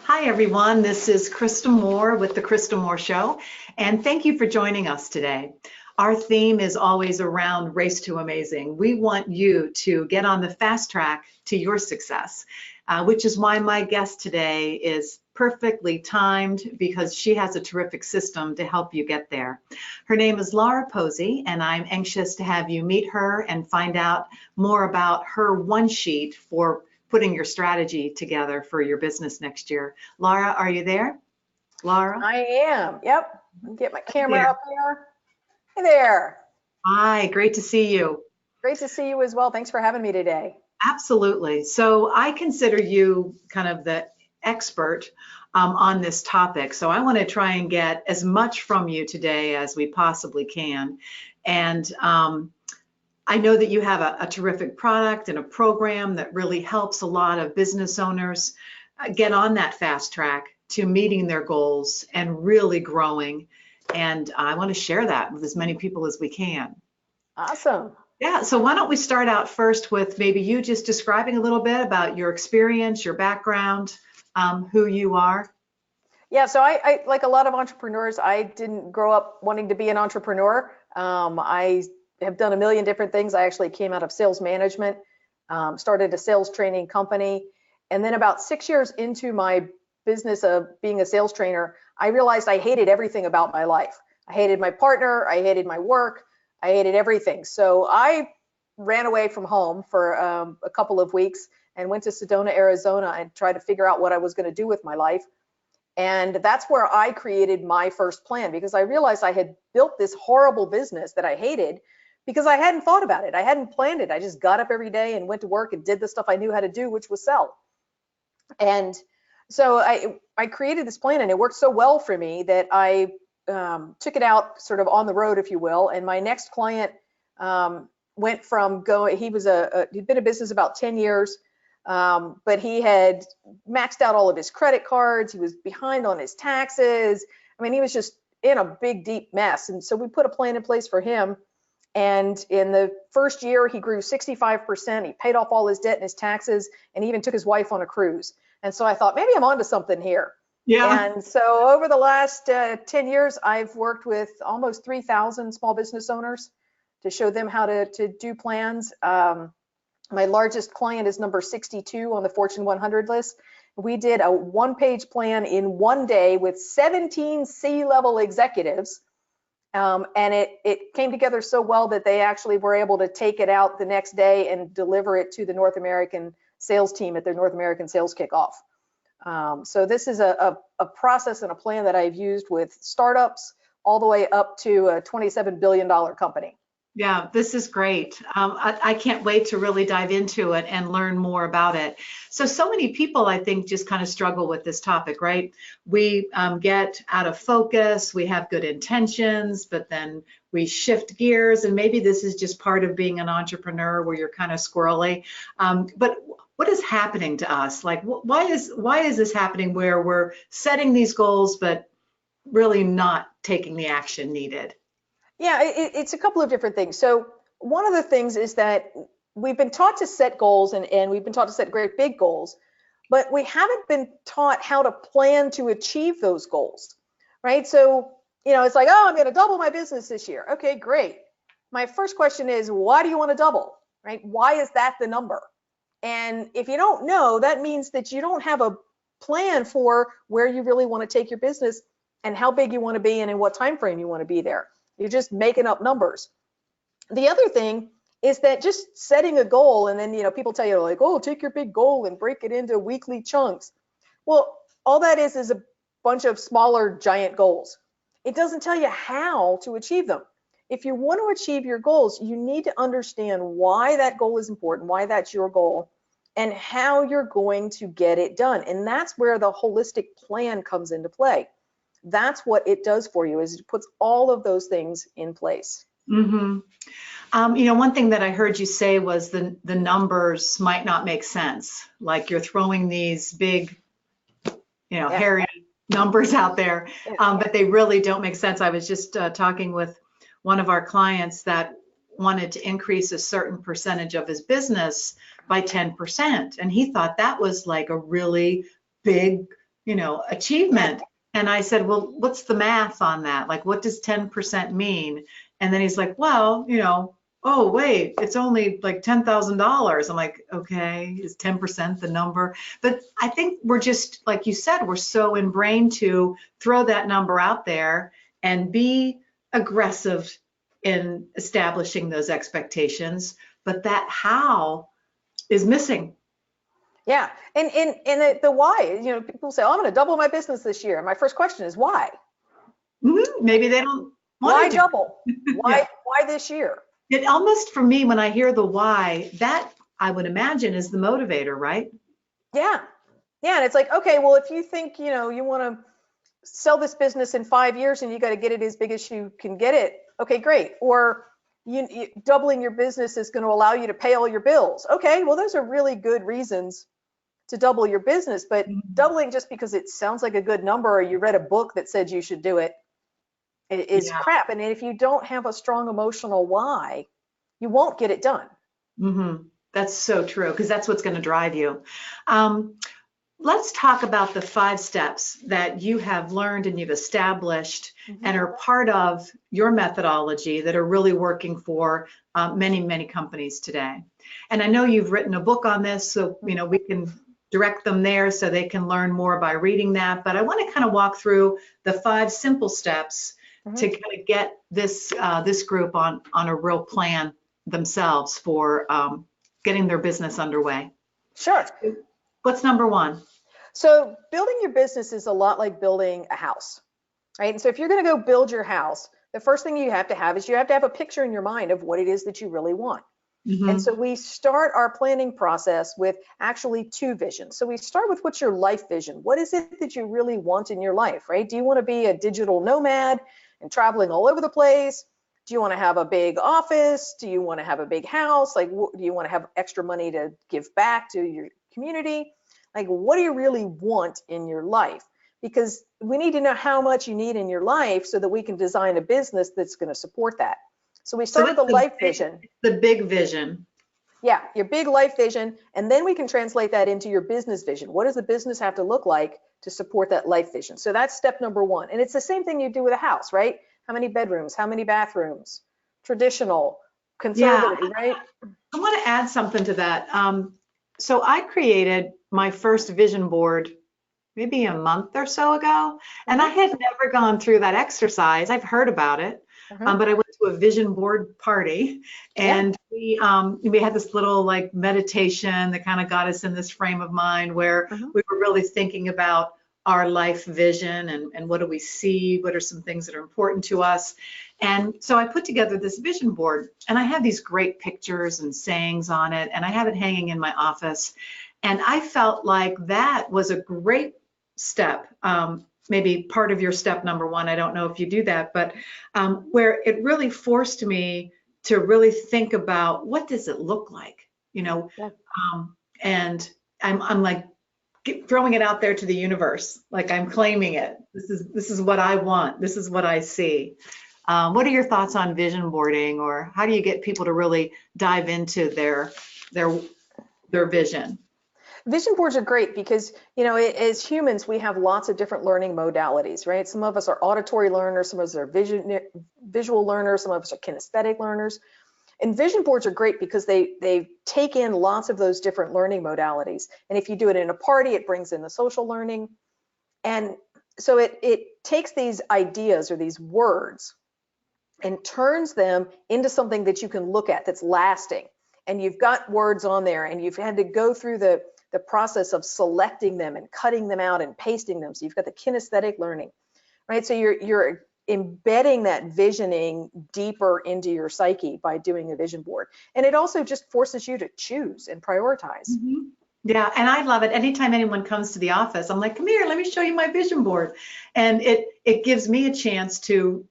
Hi, everyone. This is Krista Moore with The Krista Moore Show, and thank you for joining us today. Our theme is always around Race to Amazing. We want you to get on the fast track to your success, which is why my guest today is perfectly timed because she has a terrific system to help you get there. Her name is Laura Posey, and I'm anxious to have you meet her and find out more about her one sheet for putting your strategy together for your business next year. Laura, are you there? Laura? I am. Yep. Get my camera There. up here. Hey there. Hi, great to see you. Great to see you as well. Thanks for having me today. Absolutely. So I consider you kind of the expert on this topic. So I want to try and get as much from you today as we possibly can. And I know that you have a terrific product and a program that really helps a lot of business owners get on that fast track to meeting their goals and really growing. And I want to share that with as many people as we can. Awesome. Yeah, so why don't we start out first with maybe you just describing a little bit about your experience, your background, who you are. Yeah, so I like a lot of entrepreneurs, I didn't grow up wanting to be an entrepreneur. I have done a million different things. I actually came out of sales management, started a sales training company. And then about 6 years into my business of being a sales trainer, I realized I hated everything about my life. I hated my partner, I hated my work, I hated everything. So I ran away from home for a couple of weeks and went to Sedona, Arizona and tried to figure out what I was going to do with my life. And that's where I created my first plan because I realized I had built this horrible business that I hated because I hadn't thought about it. I hadn't planned it. I just got up every day and went to work and did the stuff I knew how to do, which was sell. And so I created this plan and it worked so well for me that I took it out sort of on the road, if you will. And my next client went from going, he'd been in business about 10 years, but he had maxed out all of his credit cards. He was behind on his taxes. I mean, he was just in a big, deep mess. And so we put a plan in place for him. And in the first year, he grew 65%. He paid off all his debt and his taxes, and he even took his wife on a cruise. And so I thought, maybe I'm onto something here. Yeah. And so over the last 10 years, I've worked with almost 3,000 small business owners to show them how to do plans. My largest client is number 62 on the Fortune 100 list. We did a one-page plan in one day with 17 C-level executives. And it came together so well that they actually were able to take it out the next day and deliver it to the North American sales team at their North American sales kickoff. So this is a process and a plan that I've used with startups all the way up to a $27 billion company. Yeah, this is great. I can't wait to really dive into it and learn more about it. So many people, I think, just kind of struggle with this topic, right? We get out of focus, we have good intentions, but then we shift gears, and maybe this is just part of being an entrepreneur where you're kind of squirrely. But what is happening to us? Like, why is this happening where we're setting these goals, but really not taking the action needed? Yeah, it's a couple of different things. So one of the things is that we've been taught to set goals and we've been taught to set great big goals, but we haven't been taught how to plan to achieve those goals, right? So, it's like, oh, I'm going to double my business this year. Okay, great. My first question is, why do you want to double, right? Why is that the number? And if you don't know, that means that you don't have a plan for where you really want to take your business and how big you want to be and in what time frame you want to be there. You're just making up numbers. The other thing is that just setting a goal and then, people tell you like, oh, take your big goal and break it into weekly chunks. Well, all that is a bunch of smaller giant goals. It doesn't tell you how to achieve them. If you want to achieve your goals, you need to understand why that goal is important, why that's your goal, and how you're going to get it done. And that's where the holistic plan comes into play. That's what it does for you, is it puts all of those things in place. Mm-hmm. One thing that I heard you say was the numbers might not make sense. Like you're throwing these big, hairy numbers out there, but they really don't make sense. I was just talking with one of our clients that wanted to increase a certain percentage of his business by 10%. And he thought that was like a really big achievement. And I said, well, what's the math on that? Like, what does 10% mean? And then he's like, well, oh, wait, it's only like $10,000. I'm like, okay, is 10% the number? But I think we're just, like you said, we're so ingrained to throw that number out there and be aggressive in establishing those expectations. But that how is missing. Yeah, and the why, people say, oh, I'm going to double my business this year. My first question is why? Maybe they don't want why to double? Why Yeah. why this year? It almost, for me, when I hear the why, that I would imagine is the motivator, right? Yeah, and it's like, okay, well, if you think you want to sell this business in 5 years and you got to get it as big as you can get it, okay, great. Or doubling your business is going to allow you to pay all your bills. Okay, well, those are really good reasons to double your business, but doubling just because it sounds like a good number or you read a book that said you should do it is crap. And if you don't have a strong emotional why, you won't get it done. That's so true, because that's what's going to drive you. Let's talk about the 5 steps that you have learned and you've established and are part of your methodology that are really working for many, many companies today. And I know you've written a book on this, so we can direct them there so they can learn more by reading that. But I want to kind of walk through the 5 simple steps to kind of get this group on a real plan themselves for getting their business underway. Sure. What's number 1? So building your business is a lot like building a house, right? And so if you're going to go build your house, the first thing you have to have is you have to have a picture in your mind of what it is that you really want. And so we start our planning process with actually 2 visions. So we start with what's your life vision? What is it that you really want in your life, right? Do you want to be a digital nomad and traveling all over the place? Do you want to have a big office? Do you want to have a big house? Like, do you want to have extra money to give back to your community? Like, what do you really want in your life? Because we need to know how much you need in your life so that we can design a business that's going to support that. So we start with the life vision. The big vision. Yeah, your big life vision, and then we can translate that into your business vision. What does the business have to look like to support that life vision? So that's step number 1. And it's the same thing you do with a house, right? How many bedrooms? How many bathrooms? Traditional, conservative, right? I want to add something to that. So I created my first vision board maybe a month or so ago, and I had never gone through that exercise. I've heard about it, but I went to a vision board party, and we had this little like meditation that kind of got us in this frame of mind where we were really thinking about our life vision and what do we see, what are some things that are important to us. And so I put together this vision board, and I have these great pictures and sayings on it, and I have it hanging in my office. And I felt like that was a great step, maybe part of your step number 1. I don't know if you do that, but where it really forced me to really think about what does it look like, and I'm like throwing it out there to the universe, like I'm claiming it. This is what I want. This is what I see. What are your thoughts on vision boarding, or how do you get people to really dive into their vision? Vision boards are great because, as humans, we have lots of different learning modalities, right? Some of us are auditory learners, some of us are visual learners, some of us are kinesthetic learners. And vision boards are great because they take in lots of those different learning modalities. And if you do it in a party, it brings in the social learning. And so it takes these ideas or these words and turns them into something that you can look at that's lasting. And you've got words on there, and you've had to go through the process of selecting them and cutting them out and pasting them. So you've got the kinesthetic learning, right? So you're embedding that visioning deeper into your psyche by doing a vision board. And it also just forces you to choose and prioritize. Yeah, and I love it. Anytime anyone comes to the office, I'm like, come here, let me show you my vision board. And it gives me a chance to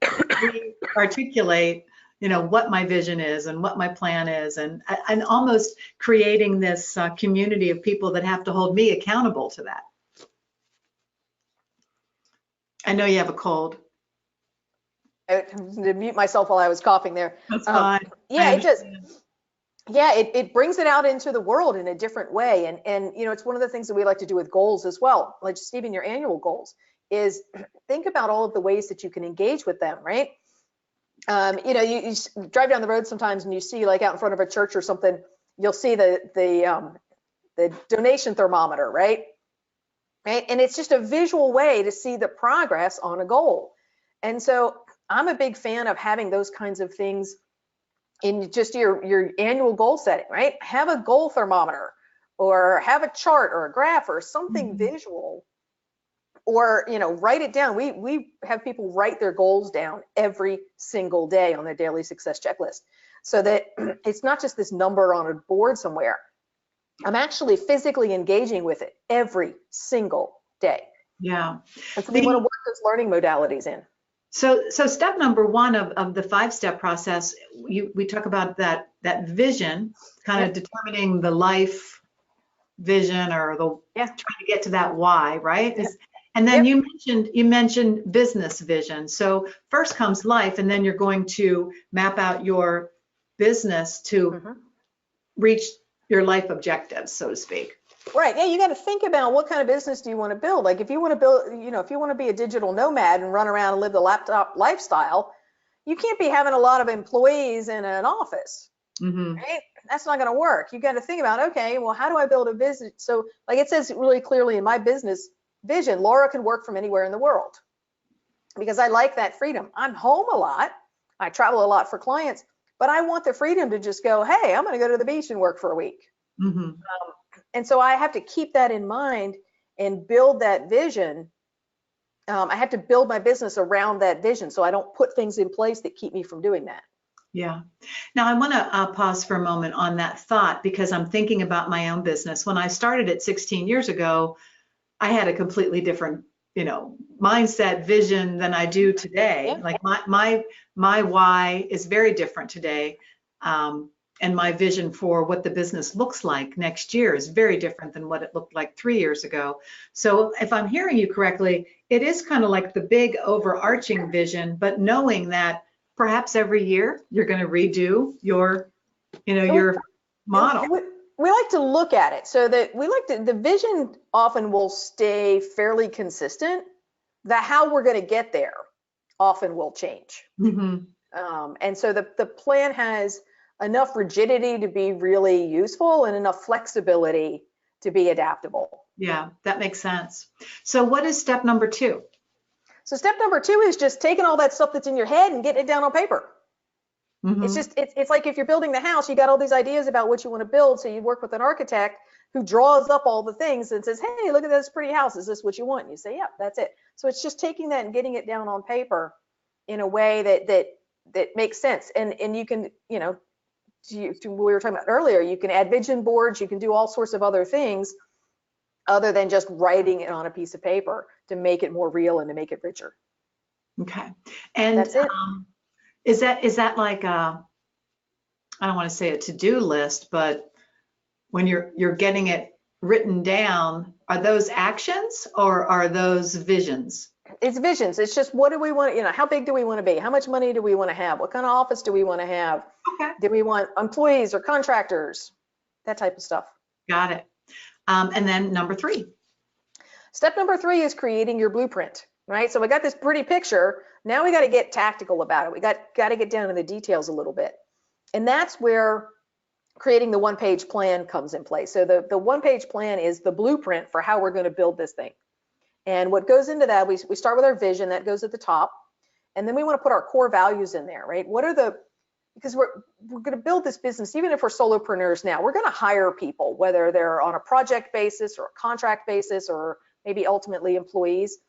articulate what my vision is and what my plan is, and almost creating this community of people that have to hold me accountable to that. I know you have a cold. I had to mute myself while I was coughing there. That's fine. Yeah, yeah, it brings it out into the world in a different way. And you know, it's one of the things that we like to do with goals as well. Like just even your annual goals is think about all of the ways that you can engage with them, right? You know, you drive down the road sometimes and you see like out in front of a church or something, you'll see the donation thermometer, right? Right? And it's just a visual way to see the progress on a goal. And so I'm a big fan of having those kinds of things in just your annual goal setting, right? Have a goal thermometer or have a chart or a graph or something visual, or, you know, write it down. We have people write their goals down every single day on their daily success checklist, so that it's not just this number on a board somewhere. I'm actually physically engaging with it every single day. Yeah. And so we want to work those learning modalities in. So step number one of the 5-step process, we talk about that vision, kind of determining the life vision, or trying to get to that why, right? And then you mentioned business vision. So first comes life, and then you're going to map out your business to reach your life objectives, so to speak. Right. Yeah, you got to think about what kind of business do you want to build. Like if you want to build, you know, if you want to be a digital nomad and run around and live the laptop lifestyle, you can't be having a lot of employees in an office, right? That's not going to work. You got to think about, okay, well, how do I build a business? So like it says really clearly in my business vision, Laura can work from anywhere in the world, because I like that freedom. I'm home a lot. I travel a lot for clients, but I want the freedom to just go, hey, I'm going to go to the beach and work for a week. And so I have to keep that in mind and build that vision. I have to build my business around that vision, so I don't put things in place that keep me from doing that. Yeah. Now I want to pause for a moment on that thought, because I'm thinking about my own business. When I started it 16 years ago, I had a completely different, you know, mindset, vision than I do today. Like my why is very different today. And my vision for what the business looks like next year is very different than what it looked like 3 years ago. So if I'm hearing you correctly, it is kind of like the big overarching vision, but knowing that perhaps every year you're going to redo your, you know, your model. We like to look at it so that the vision often will stay fairly consistent. The how we're going to get there often will change. And so the plan has enough rigidity to be really useful and enough flexibility to be adaptable. Yeah, that makes sense. So what is step number 2? So step number 2 is just taking all that stuff that's in your head and getting it down on paper. It's just, it's like if you're building the house, you got all these ideas about what you want to build. So you work with an architect who draws up all the things and says, hey, look at this pretty house. Is this what you want? And you say, yeah, that's it. So it's just taking that and getting it down on paper in a way that makes sense. And you can, you know, to what we were talking about earlier, you can add vision boards, you can do all sorts of other things other than just writing it on a piece of paper to make it more real and to make it richer. Okay. And that's it. Is that like a, I don't want to say a to-do list, but when you're getting it written down, are those actions or are those visions? It's visions. It's just, what do we want, you know, how big do we want to be? How much money do we want to have? What kind of office do we want to have? Okay. Do we want employees or contractors? That type of stuff. Got it. And then number 3. Step number 3 is creating your blueprint, right? So we got this pretty picture. Now we got to get tactical about it. We got to get down to the details a little bit. And that's where creating the one-page plan comes in place. So the one-page plan is the blueprint for how we're going to build this thing. And what goes into that, we start with our vision, that goes at the top. And then we want to put our core values in there, right? Because we're going to build this business, even if we're solopreneurs now, we're going to hire people, whether they're on a project basis or a contract basis or maybe ultimately employees.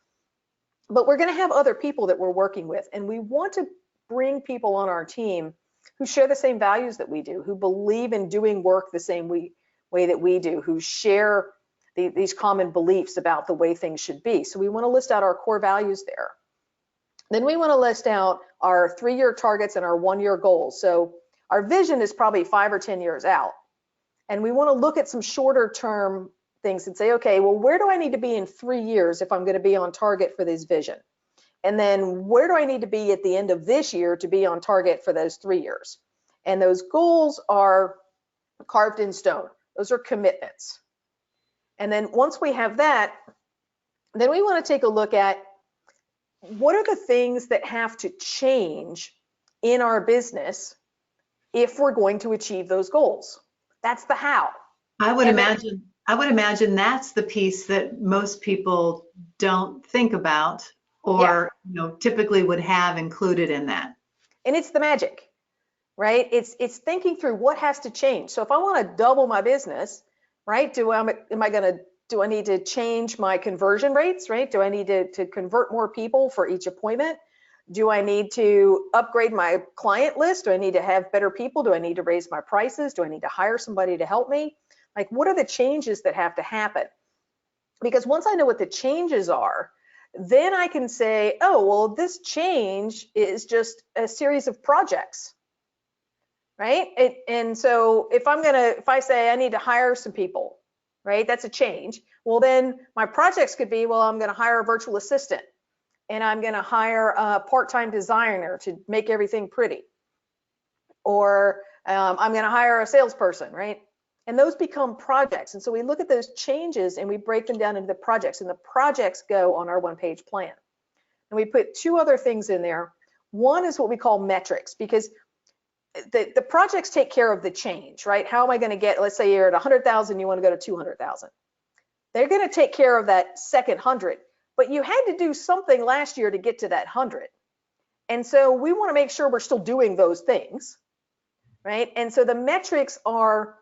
But we're going to have other people that we're working with. And we want to bring people on our team who share the same values that we do, who believe in doing work the same way that we do, who share these common beliefs about the way things should be. So we want to list out our core values there. Then we want to list out our 3-year targets and our 1-year goals. So our vision is probably 5 or 10 years out. And we want to look at some shorter term things and say, okay, well, where do I need to be in 3 years if I'm going to be on target for this vision? And then where do I need to be at the end of this year to be on target for those 3 years? And those goals are carved in stone. Those are commitments. And then once we have that, then we want to take a look at what are the things that have to change in our business if we're going to achieve those goals. That's the how. I would imagine that's the piece that most people don't think about or typically would have included in that. And it's the magic, right? It's thinking through what has to change. So if I want to double my business, right? Do I need to change my conversion rates, right? Do I need to convert more people for each appointment? Do I need to upgrade my client list? Do I need to have better people? Do I need to raise my prices? Do I need to hire somebody to help me? Like, what are the changes that have to happen? Because once I know what the changes are, then I can say, oh, well, this change is just a series of projects, right? And so if I say I need to hire some people, right? That's a change. Well, then my projects could be, well, I'm going to hire a virtual assistant, and I'm going to hire a part-time designer to make everything pretty. Or I'm going to hire a salesperson, right? And those become projects. And so we look at those changes and we break them down into the projects, and the projects go on our one-page plan. And we put two other things in there. One is what we call metrics, because the projects take care of the change, right? How am I going to get, let's say you're at 100,000, you want to go to 200,000. They're going to take care of that second 100, but you had to do something last year to get to that 100. And so we want to make sure we're still doing those things, right? And so the metrics are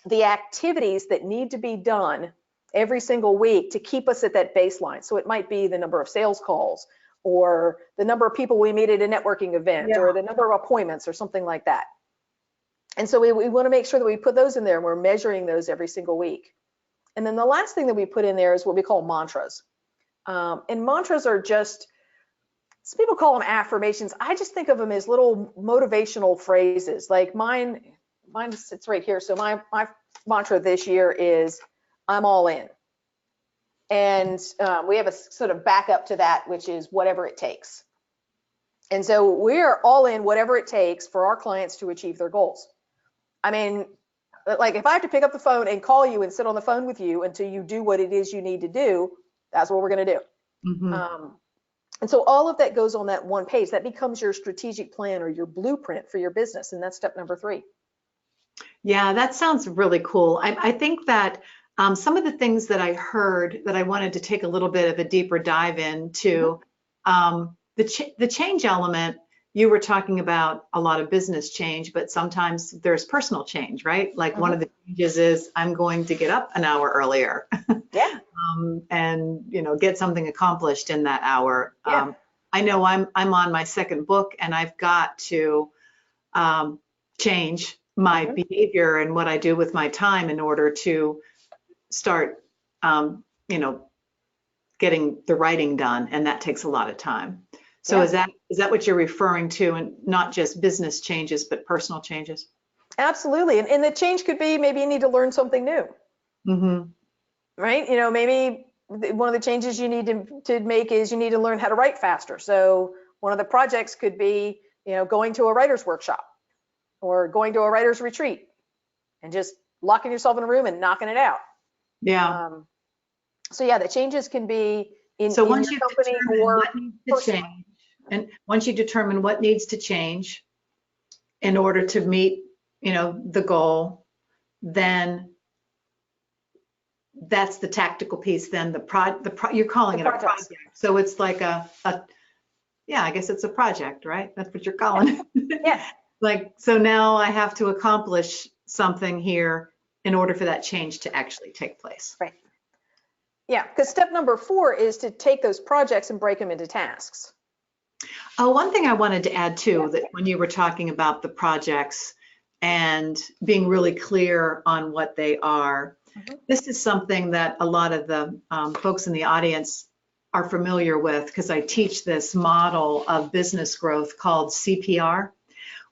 the activities that need to be done every single week to keep us at that baseline. So it might be the number of sales calls, or the number of people we meet at a networking event, or the number of appointments, or something like that. And so we want to make sure that we put those in there and we're measuring those every single week. And then the last thing that we put in there is what we call mantras. And mantras are just, some people call them affirmations. I just think of them as little motivational phrases. Like mine sits right here. So my mantra this year is, I'm all in. And we have a sort of backup to that, which is whatever it takes. And so we're all in whatever it takes for our clients to achieve their goals. I mean, like if I have to pick up the phone and call you and sit on the phone with you until you do what it is you need to do, that's what we're going to do. Mm-hmm. And so all of that goes on that one page. That becomes your strategic plan or your blueprint for your business. And that's step number 3. Yeah, that sounds really cool. I think that some of the things that I heard that I wanted to take a little bit of a deeper dive into, the change element, you were talking about a lot of business change, but sometimes there's personal change, right? Like one of the changes is I'm going to get up an hour earlier. Yeah. And get something accomplished in that hour. Yeah. I know I'm on my second book, and I've got to change my behavior and what I do with my time in order to start, getting the writing done, and that takes a lot of time. So is that what you're referring to, and not just business changes, but personal changes? Absolutely. And the change could be maybe you need to learn something new. Mm-hmm. Right? Maybe one of the changes you need to make is you need to learn how to write faster. So one of the projects could be, going to a writer's workshop or going to a writer's retreat and just locking yourself in a room and knocking it out. Yeah. So yeah, the changes can be in once your you company determine or what needs to change, and once you determine what needs to change in order to meet, the goal, then that's the tactical piece. Then you're calling it a project. So it's like I guess it's a project, right? That's what you're calling it. Yeah. Like, so now I have to accomplish something here in order for that change to actually take place. Right. Yeah, because step number 4 is to take those projects and break them into tasks. One thing I wanted to add too, that when you were talking about the projects and being really clear on what they are, this is something that a lot of the folks in the audience are familiar with, because I teach this model of business growth called CPR,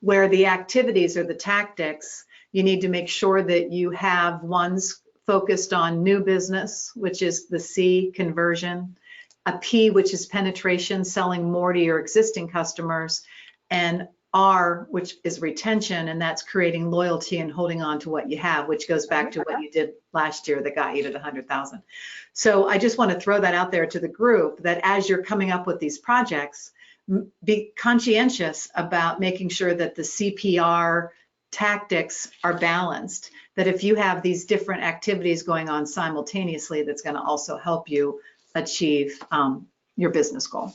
where the activities or the tactics, you need to make sure that you have ones focused on new business, which is the C, conversion, a P, which is penetration, selling more to your existing customers, and R, which is retention, and that's creating loyalty and holding on to what you have, which goes back to what you did last year that got you to the 100,000. So I just want to throw that out there to the group, that as you're coming up with these projects, be conscientious about making sure that the CPR tactics are balanced, that if you have these different activities going on simultaneously, that's going to also help you achieve your business goal.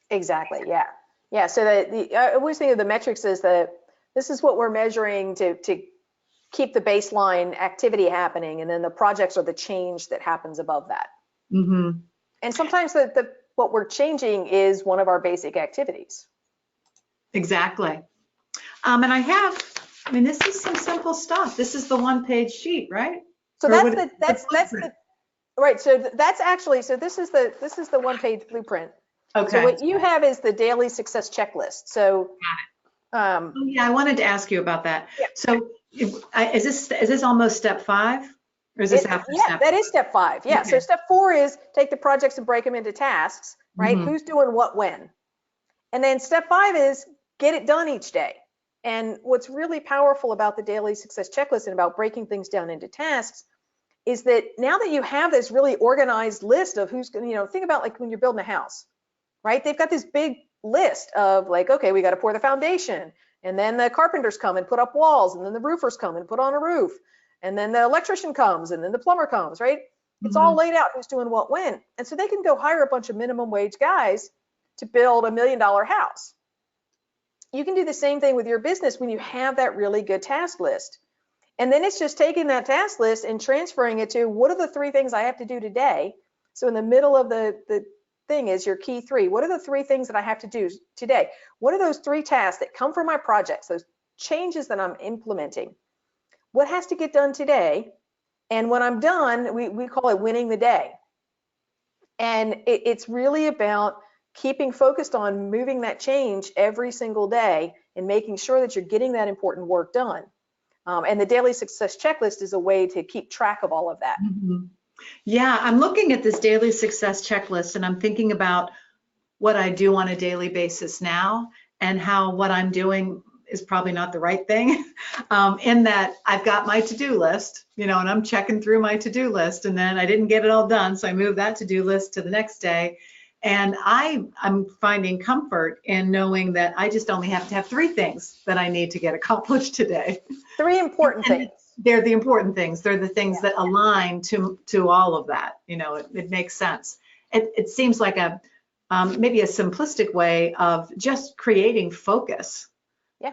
Exactly. Yeah. Yeah. So I always think of the metrics as that this is what we're measuring to keep the baseline activity happening, and then the projects are the change that happens above that. Mm-hmm. And sometimes what we're changing is one of our basic activities. Exactly. And I mean, this is some simple stuff. This is the one-page sheet, right? So that's right. So that's actually, so this is the one-page blueprint. Okay. So what you have is the daily success checklist. So oh, yeah, I wanted to ask you about that. Yeah. So is this almost step 5? Or is this after yeah, step? that is step 5. Yeah. Okay. So step 4 is take the projects and break them into tasks, right? Mm-hmm. Who's doing what when? And then step 5 is get it done each day. And what's really powerful about the daily success checklist and about breaking things down into tasks is that now that you have this really organized list of who's going to, think about like when you're building a house, right? They've got this big list of like, okay, we got to pour the foundation, and then the carpenters come and put up walls, and then the roofers come and put on a roof, and then the electrician comes, and then the plumber comes, right? It's all laid out who's doing what when. And so they can go hire a bunch of minimum wage guys to build $1 million house. You can do the same thing with your business when you have that really good task list. And then it's just taking that task list and transferring it to what are the 3 things I have to do today. So in the middle of the thing is your key 3. What are the 3 things that I have to do today? What are those 3 tasks that come from my projects, those changes that I'm implementing? What has to get done today? And when I'm done, we call it winning the day. And it's really about keeping focused on moving that change every single day and making sure that you're getting that important work done. And the daily success checklist is a way to keep track of all of that. Mm-hmm. Yeah, I'm looking at this daily success checklist, and I'm thinking about what I do on a daily basis now, and how what I'm doing is probably not the right thing, in that I've got my to-do list, and I'm checking through my to-do list, and then I didn't get it all done, so I move that to-do list to the next day. And I'm finding comfort in knowing that I just only have to have 3 things that I need to get accomplished today. 3 important things. They're the important things. They're the things that align to all of that. It makes sense. It seems like maybe a simplistic way of just creating focus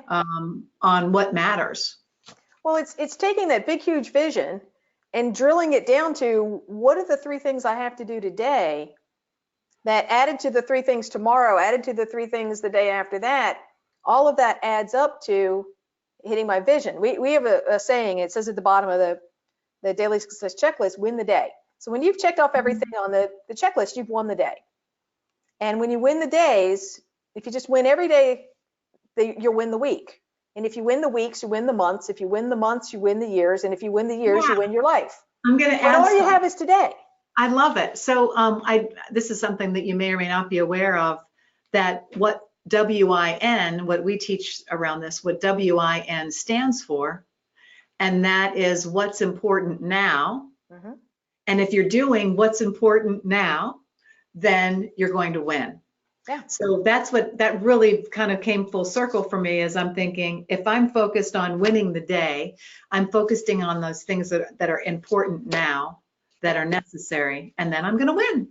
on what matters. Well, it's taking that big, huge vision and drilling it down to what are the 3 things I have to do today that added to the 3 things tomorrow, added to the 3 things the day after that. All of that adds up to hitting my vision. We have a saying, it says at the bottom of the daily success checklist, win the day. So when you've checked off everything on the checklist, you've won the day. And when you win the days, if you just win every day, you'll win the week. And if you win the weeks, you win the months. If you win the months, you win the years. And if you win the years, you win your life. I'm going to add all you have is today. I love it. So this is something that you may or may not be aware of, that what WIN, what we teach around this, what WIN stands for, and that is what's important now. Mm-hmm. And if you're doing what's important now, then you're going to win. Yeah. So that really kind of came full circle for me, as I'm thinking, if I'm focused on winning the day, I'm focusing on those things that are important now, that are necessary, and then I'm going to win.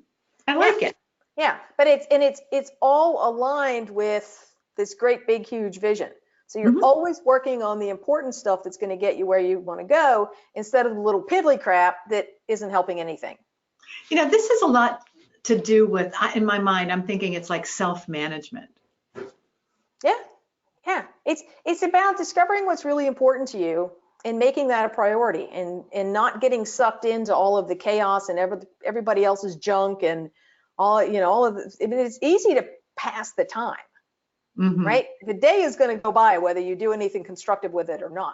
I like it. Yeah, but it's all aligned with this great big huge vision. So you're always working on the important stuff that's going to get you where you want to go, instead of the little piddly crap that isn't helping anything. This is a lot to do with, in my mind, I'm thinking it's like self-management. Yeah. It's about discovering what's really important to you and making that a priority, and not getting sucked into all of the chaos and everybody else's junk and all of this. It's easy to pass the time, right? The day is going to go by whether you do anything constructive with it or not.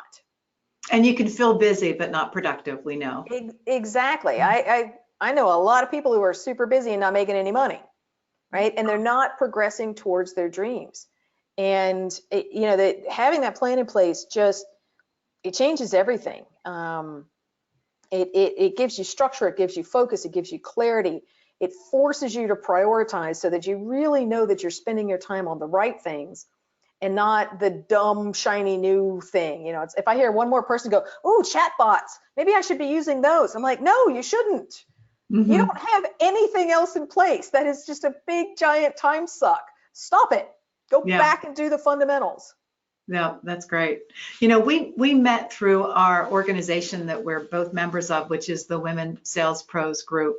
And you can feel busy but not productive, we know. Exactly. I know a lot of people who are super busy and not making any money, right? And they're not progressing towards their dreams. And that having that plan in place it changes everything. It gives you structure, it gives you focus, it gives you clarity. It forces you to prioritize so that you really know that you're spending your time on the right things and not the dumb, shiny new thing. If I hear one more person go, "Oh, chatbots, maybe I should be using those." I'm like, no, you shouldn't. You don't have anything else in place. That is just a big, giant time suck. Stop it. Go back and do the fundamentals. Yeah, that's great. We met through our organization that we're both members of, which is the Women Sales Pros group.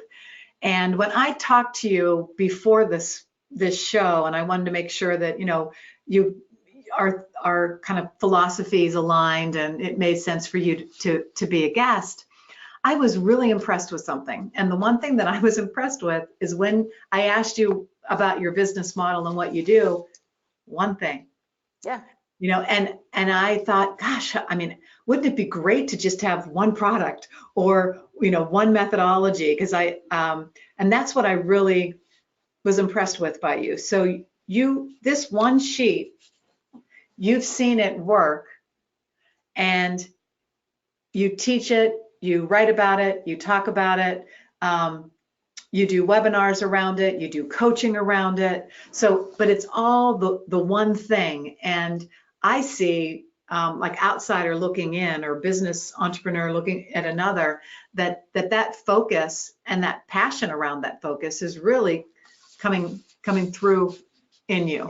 And when I talked to you before this show, and I wanted to make sure that our kind of philosophies aligned, and it made sense for you to be a guest, I was really impressed with something. And the one thing that I was impressed with is when I asked you about your business model and what you do, one thing. Yeah. And I thought, gosh, I mean, wouldn't it be great to just have one product or, one methodology? Because and that's what I really was impressed with by you. So this one sheet, you've seen it work, and you teach it, you write about it, you talk about it, you do webinars around it, you do coaching around it. So, but it's all the one thing. And I see, like outsider looking in or business entrepreneur looking at another, that focus and that passion around that focus is really coming through in you.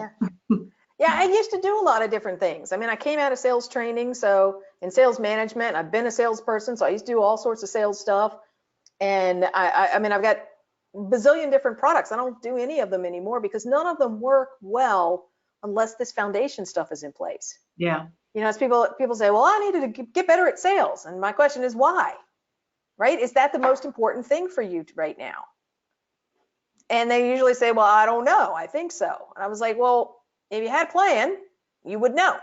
Yeah, I used to do a lot of different things. I mean, I came out of sales training, so in sales management, I've been a salesperson, so I used to do all sorts of sales stuff. And I mean, I've got a bazillion different products. I don't do any of them anymore because none of them work well unless this foundation stuff is in place. Yeah. As people say, well, I needed to get better at sales. And my question is why, right? Is that the most important thing for you right now? And they usually say, well, I don't know. I think so. And I was like, well, if you had a plan, you would know.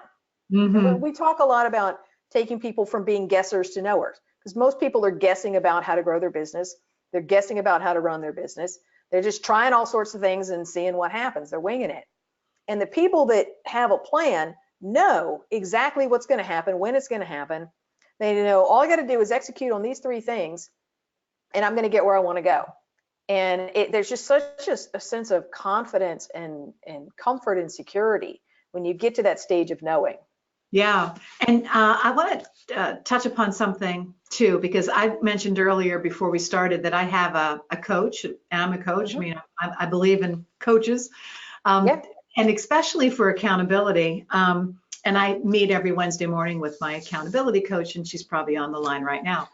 We talk a lot about taking people from being guessers to knowers, because most people are guessing about how to grow their business. They're guessing about how to run their business. They're just trying all sorts of things and seeing what happens. They're winging it. And the people that have a plan know exactly what's going to happen, when it's going to happen. They know all I got to do is execute on these 3 things, and I'm going to get where I want to go. And there's just such a sense of confidence and comfort and security when you get to that stage of knowing. Yeah, and I want to touch upon something too, because I mentioned earlier before we started that I have a coach, and I'm a coach. I mean, I believe in coaches, and especially for accountability. And I meet every Wednesday morning with my accountability coach, and she's probably on the line right now.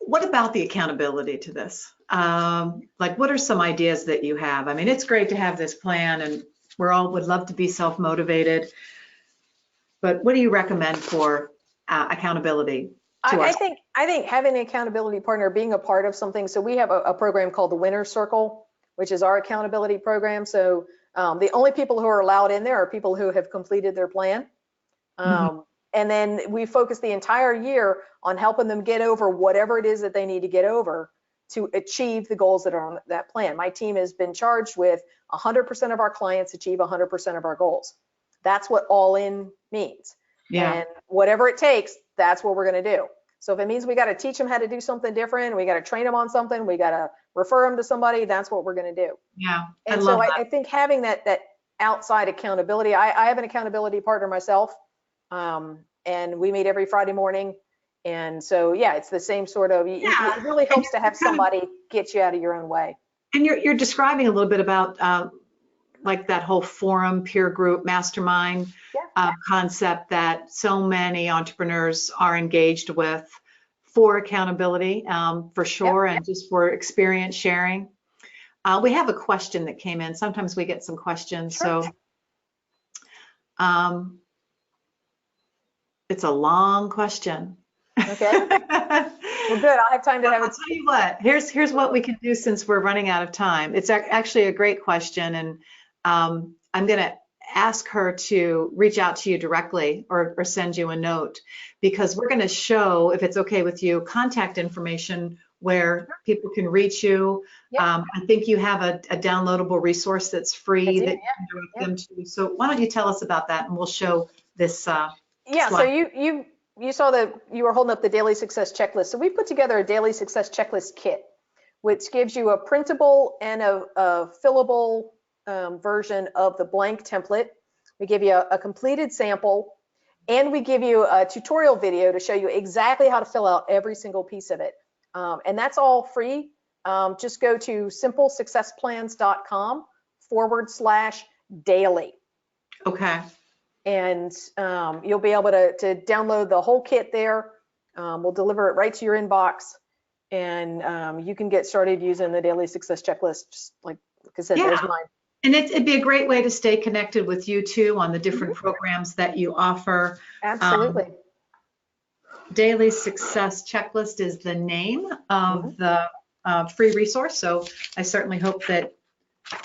What about the accountability to this? Like, what are some ideas that you have? I mean, it's great to have this plan, and we all would love to be self-motivated, but what do you recommend for accountability to us? I think having an accountability partner, being a part of something. So we have a program called the Winner's Circle, which is our accountability program. So the only people who are allowed in there are people who have completed their plan. And then we focus the entire year on helping them get over whatever it is that they need to get over to achieve the goals that are on that plan. My team has been charged with 100% of our clients achieve 100% of our goals. That's what all in means. Yeah. And whatever it takes, that's what we're going to do. So if it means we got to teach them how to do something different, we got to train them on something, we got to refer them to somebody, that's what we're going to do. Yeah. And so I think having that outside accountability, I have an accountability partner myself, and we meet every Friday morning. And so, yeah, it's the same sort of, it really helps to have somebody get you out of your own way. And you're describing a little bit about like that whole forum, peer group, mastermind concept that so many entrepreneurs are engaged with for accountability, for sure, and just for experience sharing. We have a question that came in. Sometimes we get some questions. Sure. So it's a long question. Okay. Well, good. I'll have time to have it. I'll tell you what. Here's what we can do since we're running out of time. It's actually a great question, and I'm going to ask her to reach out to you directly or send you a note, because we're going to show, if it's okay with you, contact information where people can reach you. Yep. I think you have a downloadable resource that's free that you can direct them to. So why don't you tell us about that, and we'll show this Yeah, so slide. you saw that you were holding up the daily success checklist. So we put together a daily success checklist kit, which gives you a printable and a fillable version of the blank template. We give you a completed sample, and we give you a tutorial video to show you exactly how to fill out every single piece of it. And that's all free. Just go to simplesuccessplans.com/daily. Okay. And you'll be able to download the whole kit there. We'll deliver it right to your inbox, and you can get started using the daily success checklist, just like I said, there's mine. And it'd be a great way to stay connected with you too on the different programs that you offer. Absolutely. Daily Success Checklist is the name of the free resource. So I certainly hope that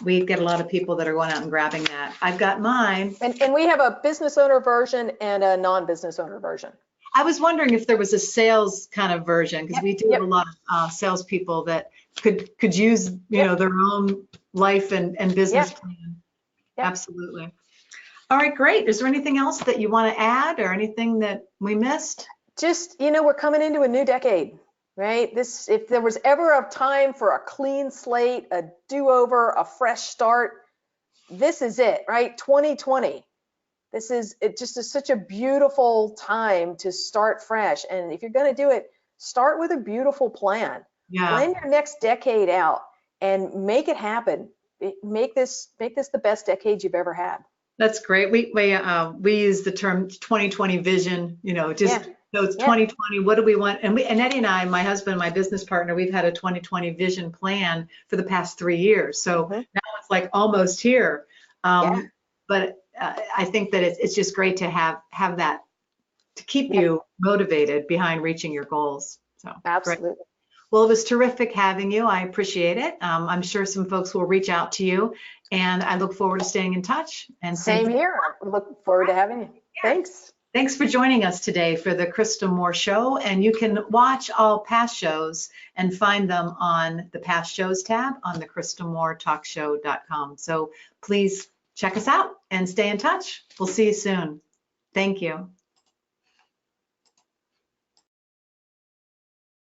we get a lot of people that are going out and grabbing that. I've got mine. And we have a business owner version and a non-business owner version. I was wondering if there was a sales kind of version, because we do have a lot of salespeople that could use, you know, their own life and business plan. Absolutely. All right, great. Is there anything else that you want to add, or anything that we missed? Just, you know, we're coming into a new decade, right? If there was ever a time for a clean slate, a do-over, a fresh start, this is it, right? 2020. It just is such a beautiful time to start fresh. And if you're going to do it, start with a beautiful plan. Plan your next decade out and make it happen. Make this the best decade you've ever had. That's great. We use the term 2020 vision, you know, just so it's 2020, what do we want? And Eddie and I, my husband, my business partner, we've had a 2020 vision plan for the past 3 years. So now it's like almost here. But I think that it's just great to have that to keep you motivated behind reaching your goals. So absolutely. Great. Well, it was terrific having you. I appreciate it. I'm sure some folks will reach out to you, and I look forward to staying in touch. And same here. I look forward to having you. Thanks. Thanks for joining us today for the Krista Moore Show. And you can watch all past shows and find them on the Past Shows tab on the KristaMooreTalkShow.com. So please check us out and stay in touch. We'll see you soon. Thank you.